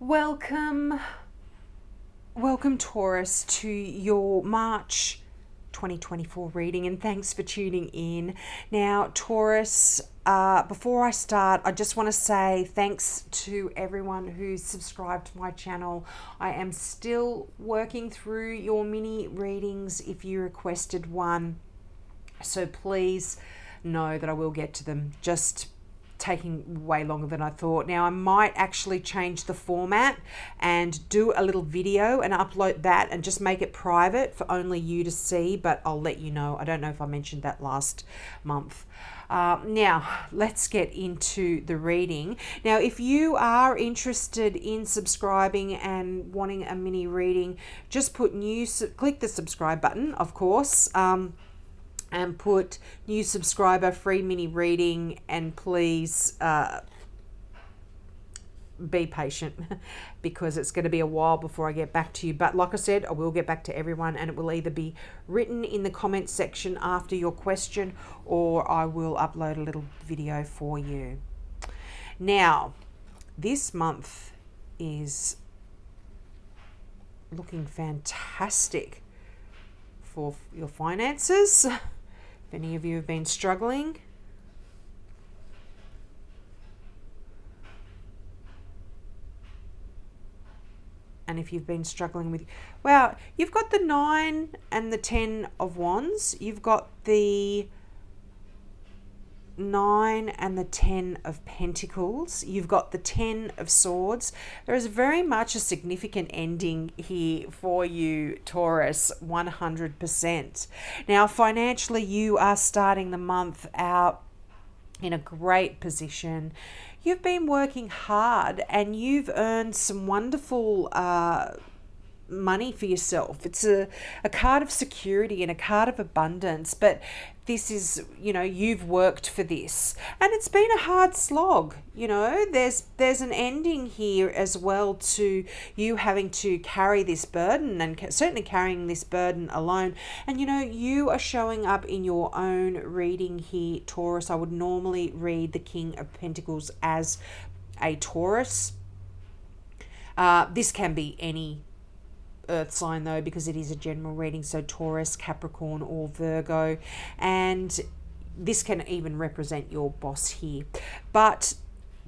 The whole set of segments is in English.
Welcome, Taurus, to your March 2024 reading, and thanks for tuning in. Now, Taurus, before I start, I just want to say thanks to everyone who's subscribed to my channel. I am still working through your mini readings if you requested one, so please know that I will get to them. Just taking way longer than I thought. Now I might actually change the format and do a little video and upload that and just make it private for only you to see, but I'll let you know. I don't know if I mentioned that last month. Now let's get into the reading. Now if you are interested in subscribing and wanting a mini reading, just put click the subscribe button, of course, and put new subscriber, free mini reading, and please be patient because it's going to be a while before I get back to you. But like I said, I will get back to everyone, and it will either be written in the comments section after your question or I will upload a little video for you. Now, this month is looking fantastic for your finances. If any of you have been struggling, and if you've been struggling with, well, you've got the 9 and the 10 of Wands. You've got the 9 and the 10 of Pentacles. You've got the 10 of Swords. There is very much a significant ending here for you, Taurus, 100%. Now, financially, you are starting the month out in a great position. You've been working hard and you've earned some wonderful money for yourself. It's a card of security and a card of abundance, but this is, you've worked for this and it's been a hard slog. There's an ending here as well to you having to carry this burden, and certainly carrying this burden alone. And you are showing up in your own reading here, Taurus. I would normally read the King of Pentacles as a Taurus. This can be any earth sign though, because it is a general reading, so Taurus, Capricorn, or Virgo, and this can even represent your boss here. But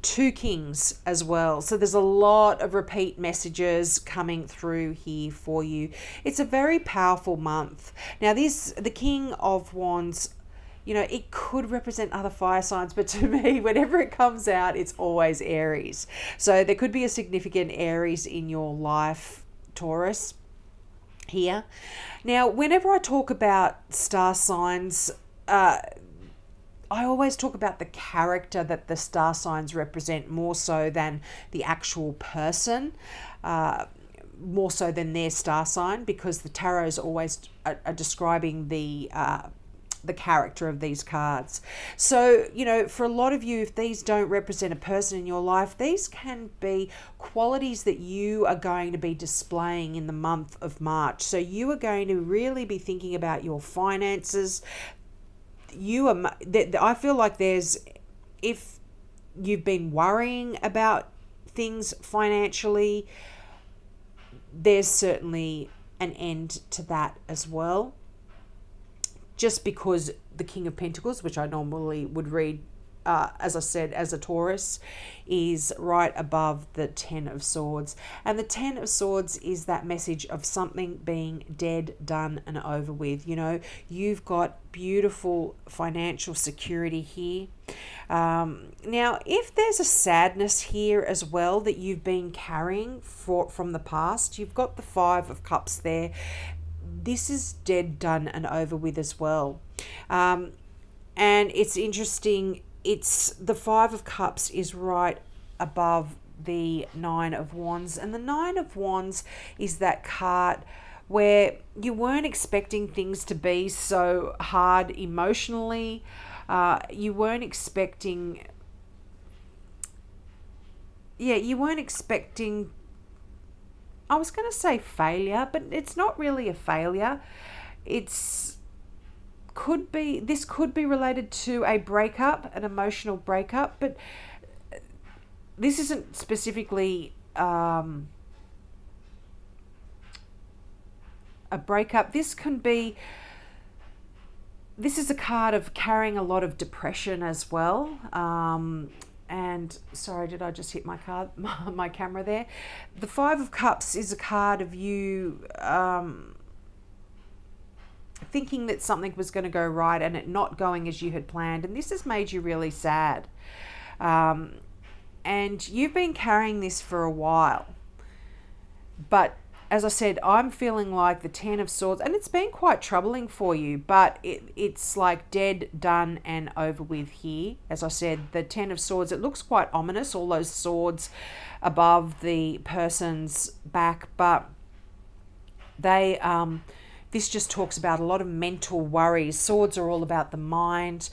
2 kings as well, so there's a lot of repeat messages coming through here for you. It's a very powerful month. Now the King of Wands, it could represent other fire signs, but to me, whenever it comes out, it's always Aries. So there could be a significant Aries in your life, Taurus, here. Now, whenever I talk about star signs, I always talk about the character that the star signs represent more so than the actual person, more so than their star sign, because the tarot is always describing the character of these cards. So, for a lot of you, if these don't represent a person in your life, these can be qualities that you are going to be displaying in the month of March. So you are going to really be thinking about your finances. I feel like if you've been worrying about things financially, there's certainly an end to that as well. Just because the King of Pentacles, which I normally would read, as I said, as a Taurus, is right above the 10 of Swords. And the 10 of Swords is that message of something being dead, done, and over with. You've got beautiful financial security here. Now, if there's a sadness here as well that you've been carrying from the past, you've got the 5 of Cups there. This is dead, done, and over with as well. And it's interesting, the 5 of Cups is right above the 9 of Wands. And the 9 of Wands is that card where you weren't expecting things to be so hard emotionally. You weren't expecting I was going to say failure, but it's not really a failure. This could be related to a breakup, an emotional breakup, but this isn't specifically a breakup. This is a card of carrying a lot of depression as well. And sorry, did I just hit my card, my camera there? The Five of Cups is a card of you thinking that something was going to go right and it not going as you had planned. And this has made you really sad. And you've been carrying this for a while. But as I said, I'm feeling like the Ten of Swords, and it's been quite troubling for you, but it's like dead, done, and over with here. As I said, the Ten of Swords, it looks quite ominous, all those swords above the person's back, but they, this just talks about a lot of mental worries. Swords are all about the mind,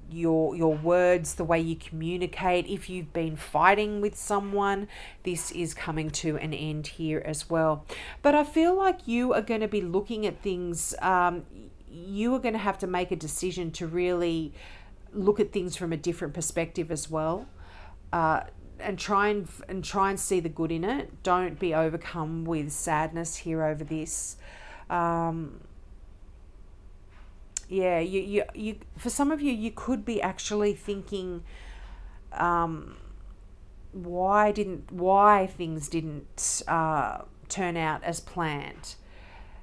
your words, the way you communicate. If you've been fighting with someone, this is coming to an end here as well. But I feel like you are going to be looking at things, you are going to have to make a decision to really look at things from a different perspective as well, and try and see the good in it. Don't be overcome with sadness here over this. Yeah, you for some of you, you could be actually thinking, why things didn't turn out as planned.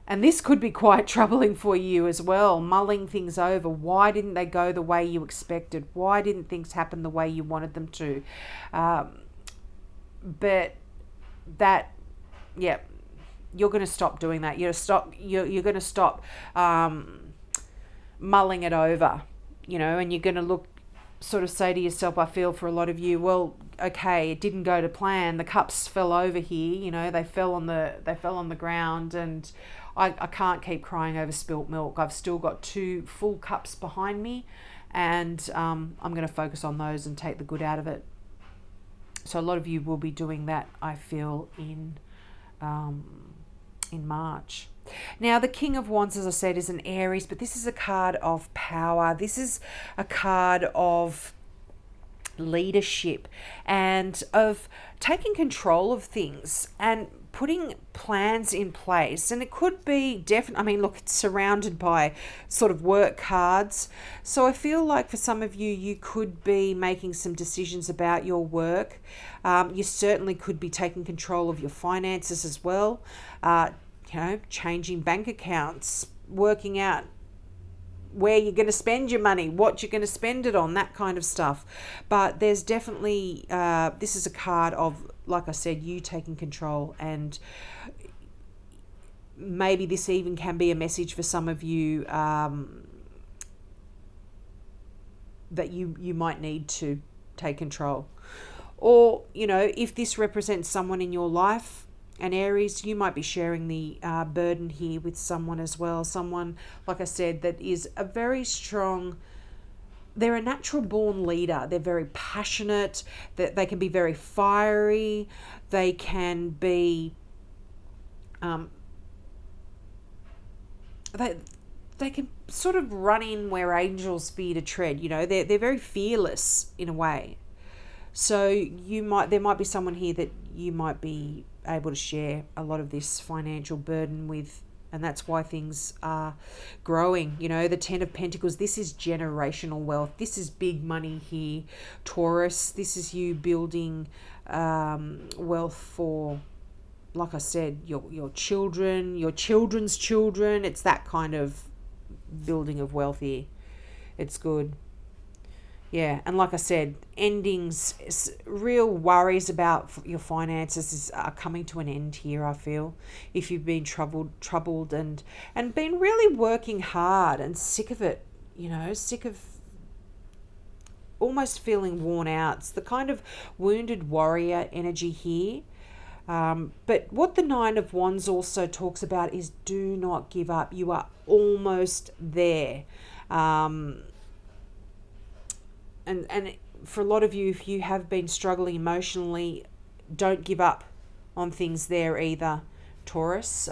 And this could be quite troubling for you as well, mulling things over. Why didn't they go the way you expected? Why didn't things happen the way you wanted them to? But that, yeah, you're going to stop doing that. You're going to stop mulling it over, and you're going to sort of say to yourself, I feel for a lot of you, well, okay, it didn't go to plan. The cups fell over here, they fell on the ground, and I can't keep crying over spilt milk. I've still got 2 full cups behind me, and I'm going to focus on those and take the good out of it. So a lot of you will be doing that, I feel, in March. Now, the King of Wands, as I said, is an Aries, but this is a card of power. This is a card of leadership and of taking control of things and putting plans in place. And it could be look, it's surrounded by sort of work cards. So I feel like for some of you, you could be making some decisions about your work. You certainly could be taking control of your finances as well. Changing bank accounts, working out where you're going to spend your money, what you're going to spend it on, that kind of stuff. But there's definitely, this is a card of, like I said, you taking control, and maybe this even can be a message for some of you that you might need to take control. Or, if this represents someone in your life, an Aries, you might be sharing the burden here with someone as well. Someone, like I said, that is a very strong, they're a natural born leader. They're very passionate, that they can be very fiery. They can be, they can sort of run in where angels fear to tread. They're very fearless in a way. So there might be someone here that you might be able to share a lot of this financial burden with, and that's why things are growing. The Ten of Pentacles, this is generational wealth. This is big money here, Taurus. This is you building wealth for, like I said, your children, your children's children. It's that kind of building of wealth here. It's good. Yeah, and like I said, endings, real worries about your finances are coming to an end here, I feel. If you've been troubled and been really working hard and sick of it, sick of almost feeling worn out. It's the kind of wounded warrior energy here. But what the Nine of Wands also talks about is do not give up. You are almost there. And for a lot of you, if you have been struggling emotionally, don't give up on things there either, Taurus.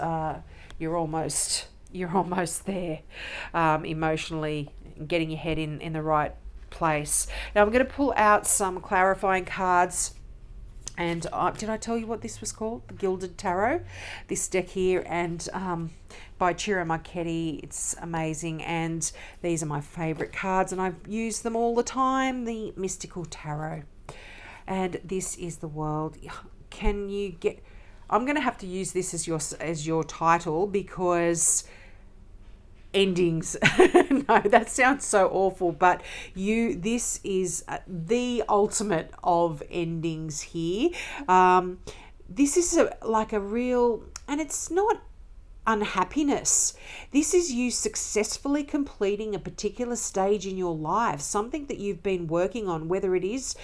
You're almost there emotionally, getting your head in the right place. Now I'm going to pull out some clarifying cards And did I tell you what this was called? The Gilded Tarot. This deck here, and by Chira Marchetti. It's amazing, and these are my favourite cards, and I've used them all the time. The Mystical Tarot, and this is the world. Can you get? I'm going to have to use this as your title, because endings. No, that sounds so awful, but this is the ultimate of endings here. This is like a real, and it's not unhappiness. This is you successfully completing a particular stage in your life, something that you've been working on, whether it is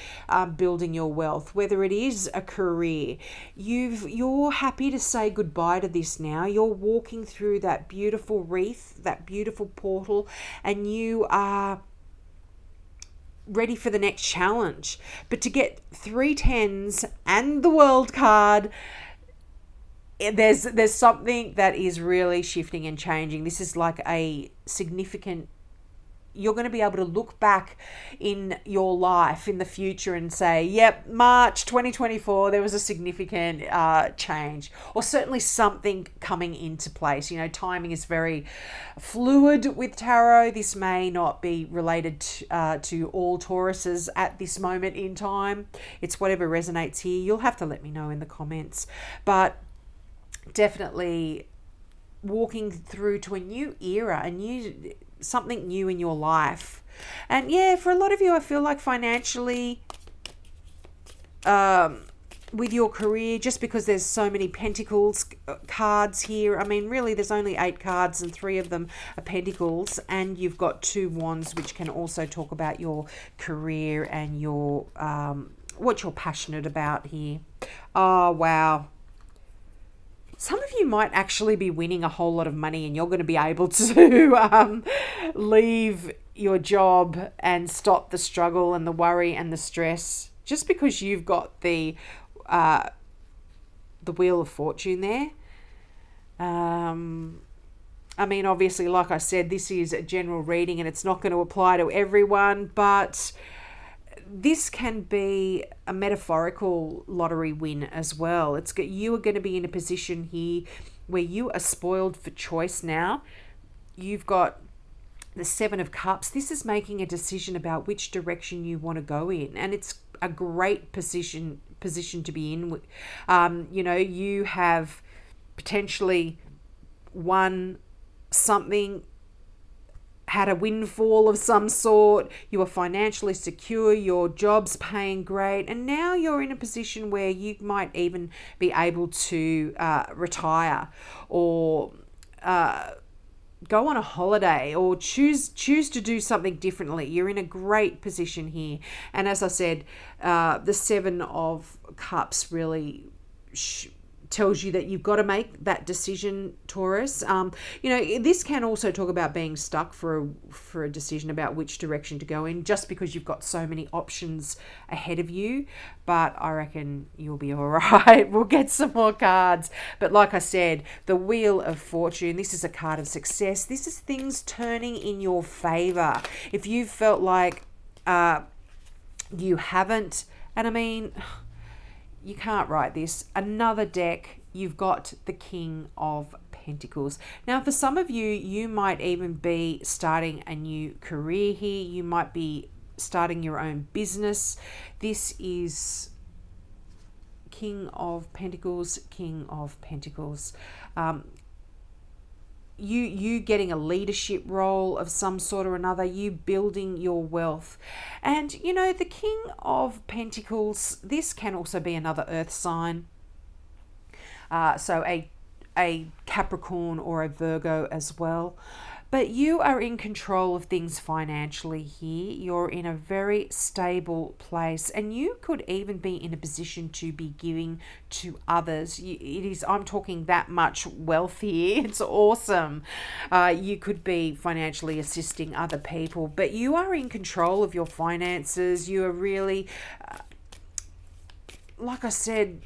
building your wealth, whether it is a career. You're happy to say goodbye to this now. You're walking through that beautiful wreath, that beautiful portal, and you are ready for the next challenge. But to get 3 tens and the world card, there's something that is really shifting and changing. This is like a significant, you're going to be able to look back in your life in the future and say, yep, March 2024, there was a significant change, or certainly something coming into place. You know, timing is very fluid with tarot. This may not be related to all Tauruses at this moment in time. It's whatever resonates here. You'll have to let me know in the comments. But definitely walking through to a new era, something new in your life. And yeah, for a lot of you, I feel like financially, with your career, just because there's so many pentacles cards here. I mean, really, there's only 8 cards and 3 of them are pentacles, and you've got 2 wands, which can also talk about your career and your what you're passionate about here. Oh, wow. Some of you might actually be winning a whole lot of money, and you're going to be able to leave your job and stop the struggle and the worry and the stress, just because you've got the Wheel of Fortune there. I mean, obviously, like I said, this is a general reading and it's not going to apply to everyone, but this can be a metaphorical lottery win as well. You are going to be in a position here where you are spoiled for choice now. You've got the 7 of Cups. This is making a decision about which direction you want to go in, and it's a great position to be in. You know, you have potentially won something, had a windfall of some sort, you are financially secure, your job's paying great, and now you're in a position where you might even be able to retire, or go on a holiday, or choose to do something differently. You're in a great position here. And as I said, the 7 of Cups really tells you that you've got to make that decision, Taurus. You know, this can also talk about being stuck for a decision about which direction to go in, just because you've got so many options ahead of you. But I reckon you'll be all right. We'll get some more cards. But like I said, the Wheel of Fortune, this is a card of success. This is things turning in your favor. If you felt like you haven't, and I mean, you can't write this. Another deck, you've got the King of Pentacles. Now, for some of you, you might even be starting a new career here. You might be starting your own business. This is King of Pentacles, King of Pentacles. You getting a leadership role of some sort or another, you building your wealth. And, you know, the King of Pentacles, this can also be another earth sign. So a Capricorn or a Virgo as well. But you are in control of things financially here. You're in a very stable place, and you could even be in a position to be giving to others. I'm talking that much wealth here. It's awesome. You could be financially assisting other people, but you are in control of your finances. You are really, like I said,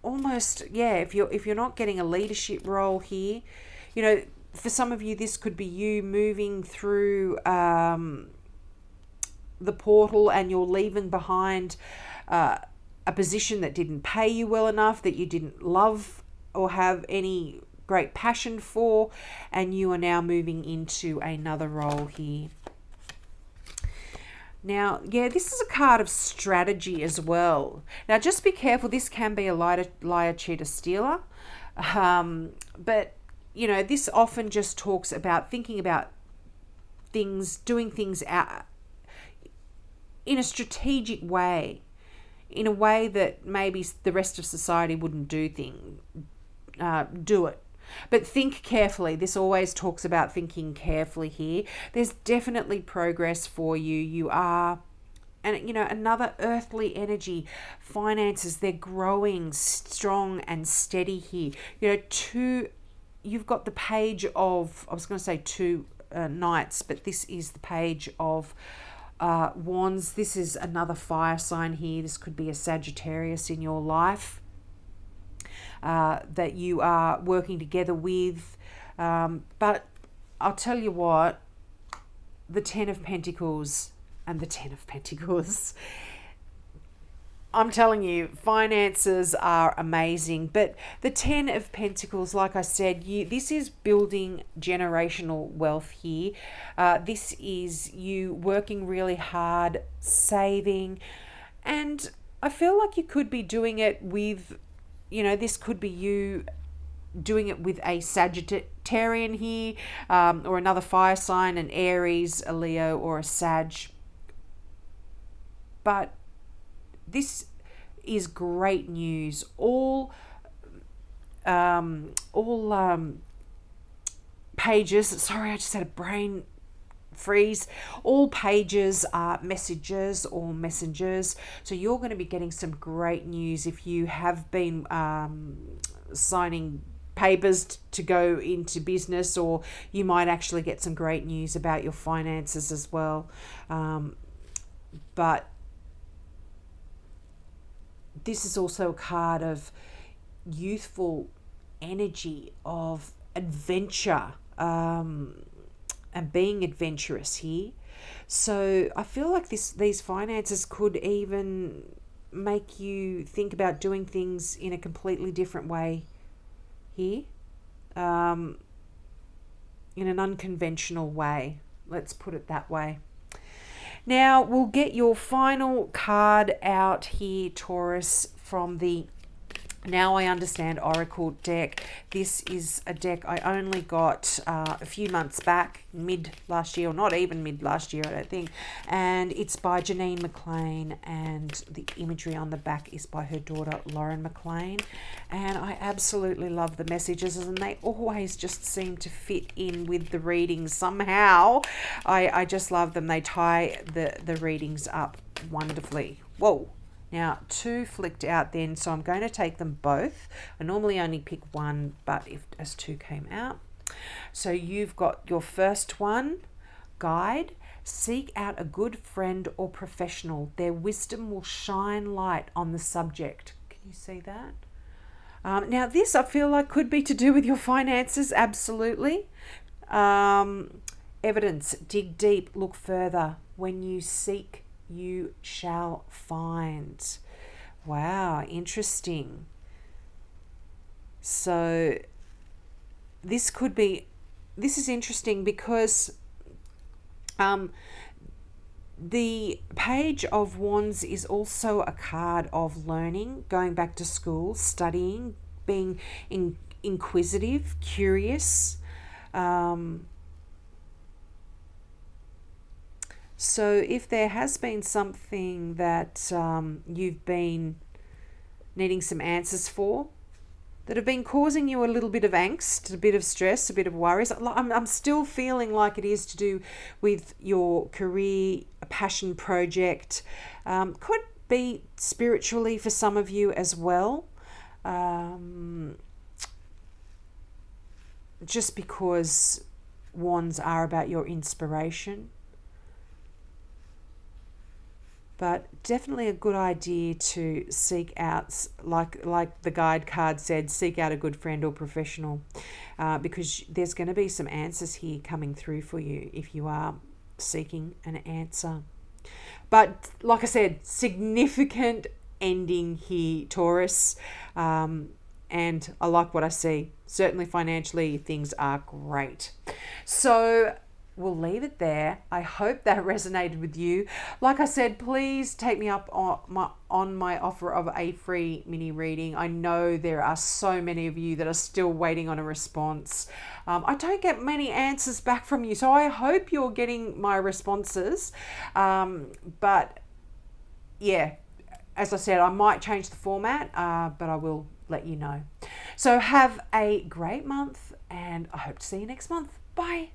almost, yeah, if you're not getting a leadership role here, you know, for some of you, this could be you moving through the portal, and you're leaving behind a a position that didn't pay you well enough, that you didn't love or have any great passion for, and you are now moving into another role here. Now, yeah, this is a card of strategy as well. Now, just be careful. This can be a liar, cheater, stealer. But, you know, this often just talks about thinking about things, doing things out in a strategic way, in a way that maybe the rest of society wouldn't do it. But think carefully. This always talks about thinking carefully here. There's definitely progress for you. You are, and you know, another earthly energy, finances, they're growing strong and steady here. You know, you've got the page of, I was going to say two knights, but this is the page of wands. This is another fire sign here. This could be a Sagittarius in your life that you are working together with. But I'll tell you what, the Ten of Pentacles and the Ten of Pentacles, I'm telling you, finances are amazing. But the Ten of Pentacles, like I said, this is building generational wealth here. This is you working really hard, saving. And I feel like you could be doing it with, you know, this could be you doing it with a Sagittarian here, or another fire sign, an Aries, a Leo, or a Sag. But this is great news. All pages, sorry, I just had a brain freeze. All pages are messages or messengers. So you're going to be getting some great news if you have been signing papers to go into business, or you might actually get some great news about your finances as well. But this is also a card of youthful energy, of adventure, and being adventurous here. So I feel like these finances could even make you think about doing things in a completely different way here, in an unconventional way. Let's put it that way. Now we'll get your final card out here, Taurus, from the Now I Understand Oracle deck. This is a deck I only got a few months back, mid last year, or not even mid last year, I don't think. And it's by Janine McLean, and the imagery on the back is by her daughter, Lauren McLean. And I absolutely love the messages, and they always just seem to fit in with the readings somehow. I just love them. They tie the readings up wonderfully. Whoa. Now, 2 flicked out then, so I'm going to take them both. I normally only pick one, but as 2 came out. So you've got your first one, guide. Seek out a good friend or professional. Their wisdom will shine light on the subject. Can you see that? Now, this I feel like could be to do with your finances, absolutely. Evidence, dig deep, look further. When you seek, you shall find. Wow, interesting. So this is interesting because the Page of Wands is also a card of learning, going back to school, studying, being inquisitive, curious. So if there has been something that you've been needing some answers for, that have been causing you a little bit of angst, a bit of stress, a bit of worries, I'm still feeling like it is to do with your career, a passion project, could be spiritually for some of you as well. Just because wands are about your inspiration. But definitely a good idea to seek out, like the guide card said, seek out a good friend or professional, because there's going to be some answers here coming through for you if you are seeking an answer. But like I said, significant ending here, Taurus. And I like what I see. Certainly financially, things are great. So we'll leave it there. I hope that resonated with you. Like I said, please take me up on my offer of a free mini reading. I know there are so many of you that are still waiting on a response. I don't get many answers back from you, so I hope you're getting my responses. But yeah, as I said, I might change the format, but I will let you know. So have a great month, and I hope to see you next month. Bye.